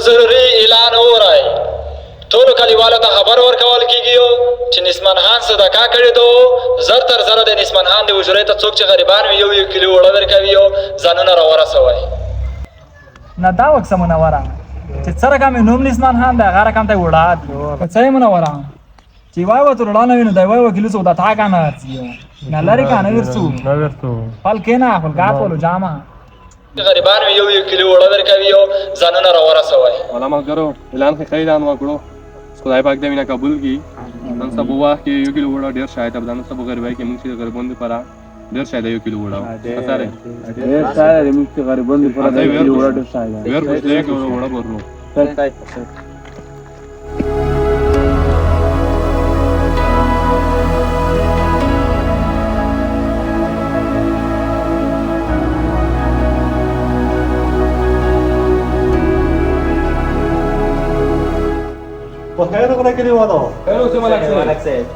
یو ضروري اعلان وورئ. ټولو کلیوالو ته خبر ورکول کېږي چې نسمان خان صدقه کړې ده. زر تر زره د نسمان خان د حجرې ته څوک چې غریبان وي 1 کیلو اوړه درکوي او ځانونه راورسوئ. نه دا وکسه منوره چې څه رقم یې نوم نسمان خان دی هغه رقم ته یې اوړه دي. که څه یې منوره چې وای ورته اوړه نه وي نو دی وای 1 کیلو څه ودا تا کنه نه لري کنه ورسو فل کېنه فل کاپولو جامه غریبان وي 1 کیلو اوړه درکوي او ځانونه راورسوئ. والا ملګرو اعلان کې اعلان وکړو خدای پاک دې وینا قبول کړي. نن سبا وخت کې 1 کیلو وړه ډیر شاید ده. نن سبا غریبای کې موږ چې غریبون دي پره ډیر شاید 1 کیلو وړه سره ډیر شاید موږ چې غریبون دي پره 1 کیلو وړه ډیر شاید ډیر پښتې کې وړه ورنو خیر غره کلی والو خیر اوسه ملک صاحب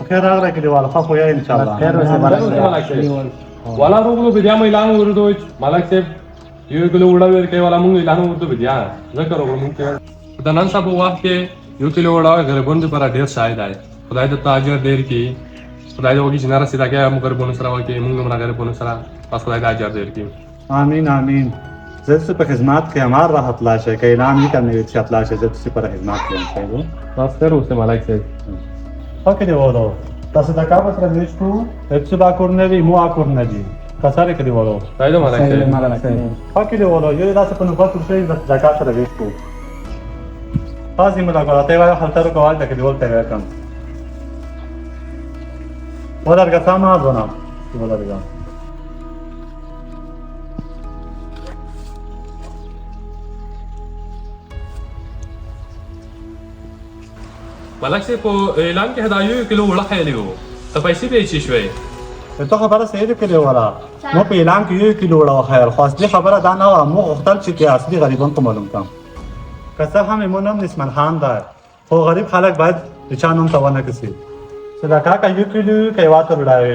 خیر غره کلی والو خو یا ان شاء الله خیر اوسه ملک صاحب والا روغلو بیا مې اعلان ورته ملک صاحب 1 کیلو وړه ورکړي والا موږ اعلان ورته بیا ذکر وکړو موږ د نن سبا وخت کې 1 کیلو وړه غریبون دي پر ډیر شاید دی. خدای دې تاجر ډیر کی خدای دې وګړي چې نار سیدا کې موږ غریبون سره وکړي موږ موږ غریبون سره پس خدای دې اجر ډیر کی. آمین آمین. زه څه په خدمت کې امر راحت لا شي کې اعلان نه کوي چې اطلاع شي زه څه په خدمت کې یم. بس خیر اوسه ملک صاحب اوکې دی والو تاسو دا کار سره نشته هیڅ با کور نه وی مو کور نه دی کساره کې دی والو سایده ملک صاحب اوکې دی والو یو داسې په نوبت ورشي د زکات سره وښکو تاسو موږ راغله وای حالت کوال د کډول ته وکم ولرګه سامان ځونه ولرګه ملک صاحب په اعلان کې هدايو 1 کیلو وړه خېلی وو ته پیسې به چی شوي ته خبره صحیح کړې وره مو په اعلان کې 1 کیلو وړه خیر خو اصلي خبره دا نه و مو غوښتل چې اصلي غریبان ته معلوم کړم که څه هم مو نوم نسمان خان ده خو غریب خلک باید د چا نوم ته ونه کسي صدقه کا 1 کیلو کې واته وړای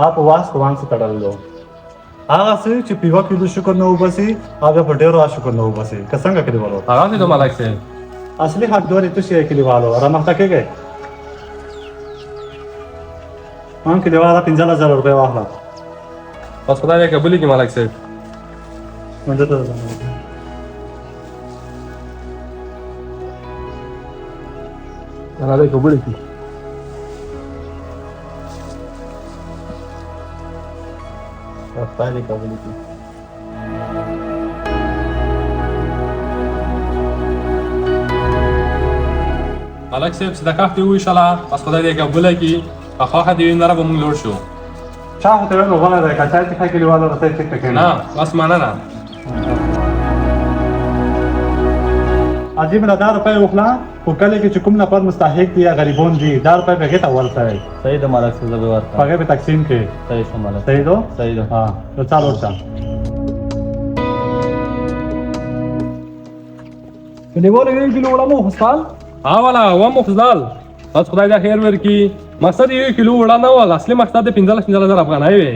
اپ واس کوان څه کړلو هغه څه چې په 1 کیلو شکر نه وبسي هغه په ډېر شکر نه وبسي که څنګه کړی ورو هغه دې ملک صاحب اصلي حق دوی ته شي کلیوالو را مخته کېږي مان کلیواله 15000 روپے واخلا پس خدای دې قبول کړي ملک صاحب منځ ته را دې قبول کړي خدای دې قبول کړي. ملک صاحب صدقه ته وی شاله پس خدای دې قبول کړي اخا دې نه را به موږ لور شو چا ته نو غواړم دا کچا چې کلیوالو راته څه کوي نه بس معنا نه عجیب نه 10 روپے وخلا او کله کې کوم نفر مستحق دي غریبون دي 10 روپے به ته ورته صحیح ده ملک صاحب به ورته هغه به تقسیم کې صحیح شو ملک صحیح دو صحیح ده ها نو چالو ورته کلیوالو 1 کیلو وړه مو خوستال ها والا و مخزال بس خدای دې خیر ورکړي مقصد 1 کیلو وړه نه و اصلي مقصد 15000 افغانی وي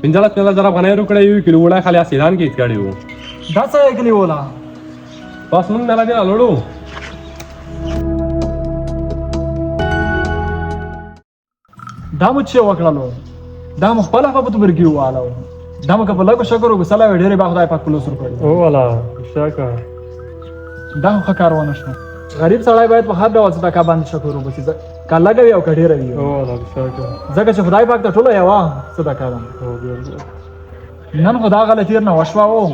15000 افغانی ورکړي 1 کیلو وړه خالي سیدان کې کړي وو دا څه کلیواله بس موږ نه لا دې لړو دا مو چې وکړلو دا مو خپل هغه په برګي والو دا مو په لګو شکر وګسلا ډېرې با خدای پاک په لوسر کړی او والا شکر دا خو کارونه شو غریب سړی باید په هر ډول صدقه باندې شکر وباسي کله لګوي او کډې روي او والا شکر ځکه چې خدای پاک ته ټوله یو صدقه ده نن خدا غلطی نه وشوا او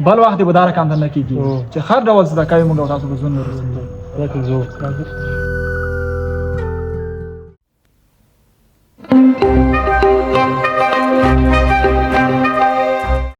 بل وخت به دار کاند نه کیږي چې هر ډول صدقه موږ تاسو په زونه ورسېږي